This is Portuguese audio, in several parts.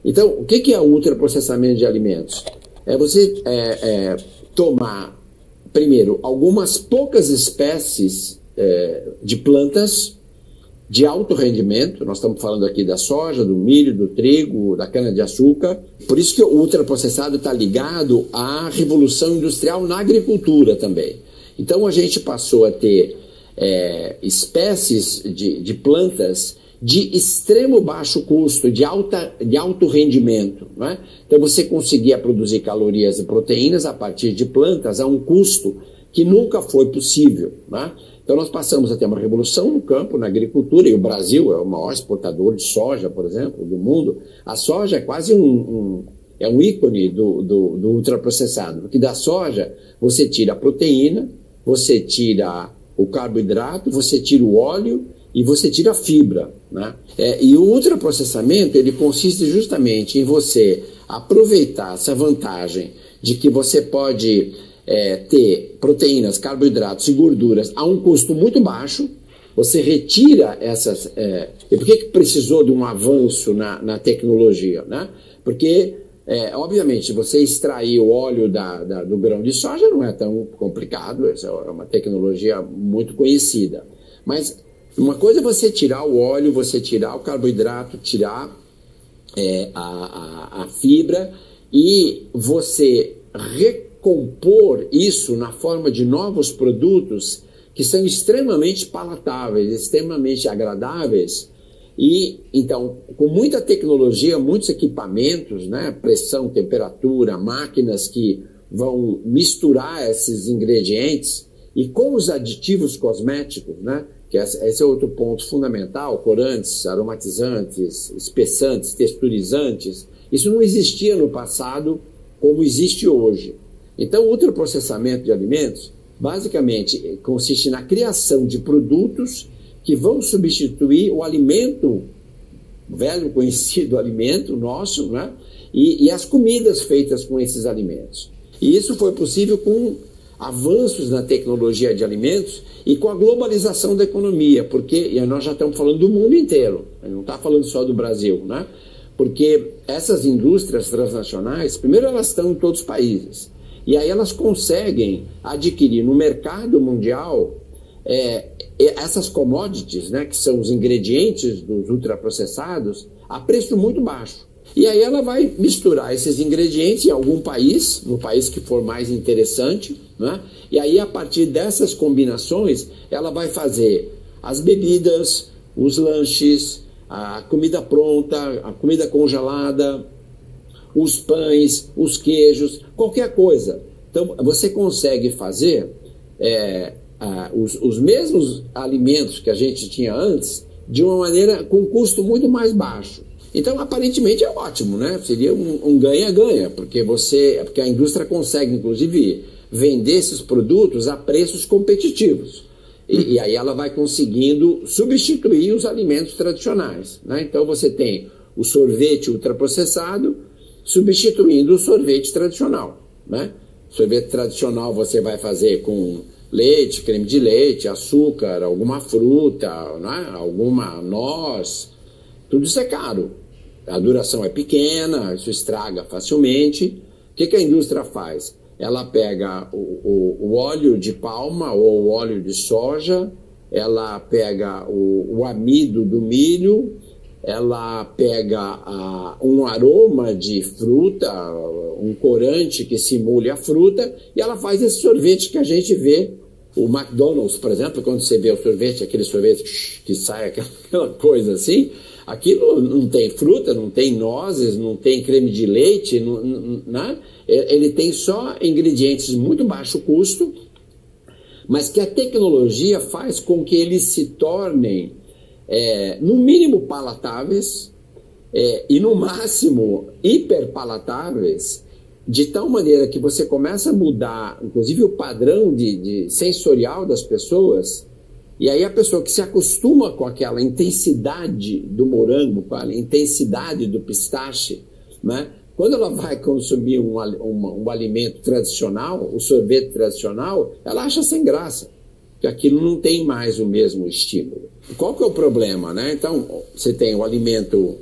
Então, o que é o ultraprocessamento de alimentos? É você tomar, primeiro, algumas poucas espécies de plantas de alto rendimento. Nós estamos falando aqui da soja, do milho, do trigo, da cana-de-açúcar. Por isso que o ultraprocessado está ligado à revolução industrial na agricultura também. Então, a gente passou a ter espécies de plantas de extremo baixo custo, de alto rendimento. Não é? Então você conseguia produzir calorias e proteínas a partir de plantas a um custo que nunca foi possível. Não é? Então nós passamos a ter uma revolução no campo, na agricultura, e o Brasil é o maior exportador de soja, por exemplo, do mundo. A soja é quase um ícone do ultraprocessado, porque da soja você tira a proteína, você tira o carboidrato, você tira o óleo e você tira a fibra. Né? E o ultraprocessamento, ele consiste justamente em você aproveitar essa vantagem de que você pode ter proteínas, carboidratos e gorduras a um custo muito baixo. Você retira essas... E por que precisou de um avanço na tecnologia? Né? Porque, obviamente, você extrair o óleo do grão de soja não é tão complicado, essa é uma tecnologia muito conhecida. Mas uma coisa é você tirar o óleo, você tirar o carboidrato, tirar a fibra e você recompor isso na forma de novos produtos que são extremamente palatáveis, extremamente agradáveis. E, então, com muita tecnologia, muitos equipamentos, né, pressão, temperatura, máquinas que vão misturar esses ingredientes e com os aditivos cosméticos, né, que esse é outro ponto fundamental, corantes, aromatizantes, espessantes, texturizantes, isso não existia no passado como existe hoje. Então, o ultraprocessamento de alimentos, basicamente, consiste na criação de produtos que vão substituir o alimento, o velho conhecido alimento nosso, né? E as comidas feitas com esses alimentos. E isso foi possível com avanços na tecnologia de alimentos e com a globalização da economia, porque nós já estamos falando do mundo inteiro, não está falando só do Brasil, né? Porque essas indústrias transnacionais, primeiro elas estão em todos os países, e aí elas conseguem adquirir no mercado mundial essas commodities, né, que são os ingredientes dos ultraprocessados, a preço muito baixo. E aí ela vai misturar esses ingredientes em algum país, no país que for mais interessante, né? E aí a partir dessas combinações ela vai fazer as bebidas, os lanches, a comida pronta, a comida congelada, os pães, os queijos, qualquer coisa. Então você consegue fazer os mesmos alimentos que a gente tinha antes de uma maneira com custo muito mais baixo. Então, aparentemente, é ótimo, né? Seria um ganha-ganha, porque a indústria consegue, inclusive, vender esses produtos a preços competitivos. E aí ela vai conseguindo substituir os alimentos tradicionais, né? Então, você tem o sorvete ultraprocessado substituindo o sorvete tradicional, né? Sorvete tradicional você vai fazer com leite, creme de leite, açúcar, alguma fruta, né? Alguma noz. Tudo isso é caro. A duração é pequena, isso estraga facilmente. O que a indústria faz? Ela pega o óleo de palma ou o óleo de soja, ela pega o amido do milho, ela pega um aroma de fruta, um corante que simule a fruta, e ela faz esse sorvete que a gente vê. O McDonald's, por exemplo, quando você vê o sorvete, aquele sorvete que sai aquela coisa assim, aquilo não tem fruta, não tem nozes, não tem creme de leite, né? Ele tem só ingredientes de muito baixo custo, mas que a tecnologia faz com que eles se tornem, no mínimo, palatáveis e, no máximo, hiperpalatáveis, de tal maneira que você começa a mudar, inclusive, o padrão sensorial das pessoas. E aí a pessoa que se acostuma com aquela intensidade do morango, com a intensidade do pistache, né? Quando ela vai consumir um alimento tradicional, o sorvete tradicional, ela acha sem graça, que aquilo não tem mais o mesmo estímulo. Qual que é o problema, né? Então, você tem o alimento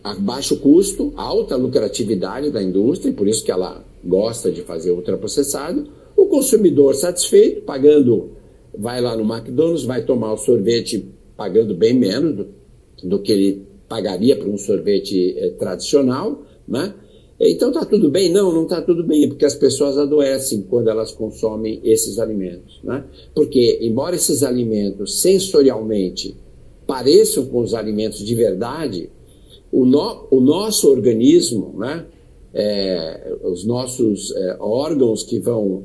a baixo custo, alta lucratividade da indústria, por isso que ela gosta de fazer ultraprocessado. O consumidor satisfeito, pagando, vai lá no McDonald's, vai tomar o sorvete pagando bem menos do que ele pagaria por um sorvete tradicional, né? Então está tudo bem? Não, não está tudo bem, porque as pessoas adoecem quando elas consomem esses alimentos, né? Porque, embora esses alimentos sensorialmente pareçam com os alimentos de verdade, o nosso organismo, né? Os nossos órgãos que vão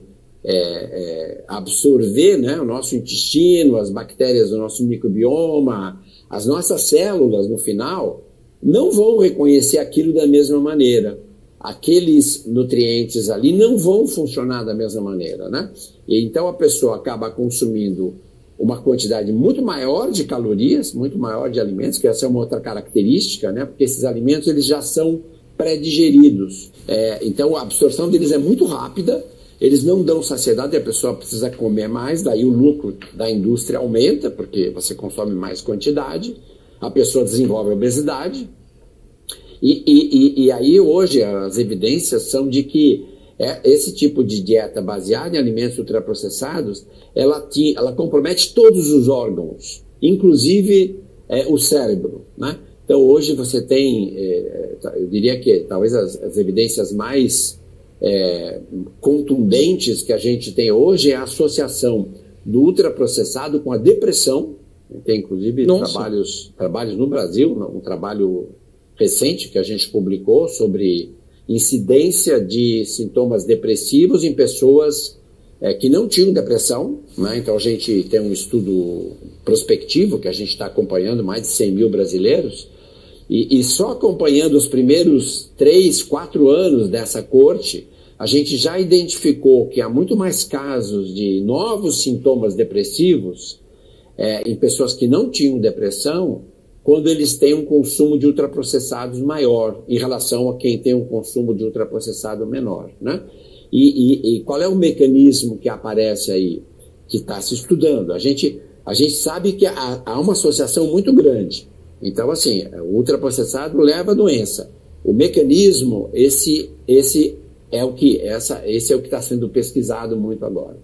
absorver, né? O nosso intestino, as bactérias do nosso microbioma, as nossas células, no final, não vão reconhecer aquilo da mesma maneira. Aqueles nutrientes ali não vão funcionar da mesma maneira, né? E então a pessoa acaba consumindo uma quantidade muito maior de calorias, muito maior de alimentos, que essa é uma outra característica, né? Porque esses alimentos eles já são pré-digeridos. Então a absorção deles é muito rápida, eles não dão saciedade, a pessoa precisa comer mais, daí o lucro da indústria aumenta, porque você consome mais quantidade, a pessoa desenvolve obesidade. E aí hoje as evidências são de que esse tipo de dieta baseada em alimentos ultraprocessados, ela compromete todos os órgãos, inclusive o cérebro, né? Então hoje você tem, eu diria que talvez as evidências mais contundentes que a gente tem hoje é a associação do ultraprocessado com a depressão. Tem inclusive trabalhos no Brasil, um trabalho recente que a gente publicou sobre incidência de sintomas depressivos em pessoas que não tinham depressão, né? Então a gente tem um estudo prospectivo que a gente está acompanhando mais de 100 mil brasileiros e só acompanhando os primeiros 3, 4 anos dessa corte, a gente já identificou que há muito mais casos de novos sintomas depressivos em pessoas que não tinham depressão quando eles têm um consumo de ultraprocessados maior em relação a quem tem um consumo de ultraprocessado menor, né? E qual é o mecanismo que aparece aí, que está se estudando? A gente sabe que há uma associação muito grande. Então, assim, o ultraprocessado leva a doença. O mecanismo, esse é o que está sendo pesquisado muito agora.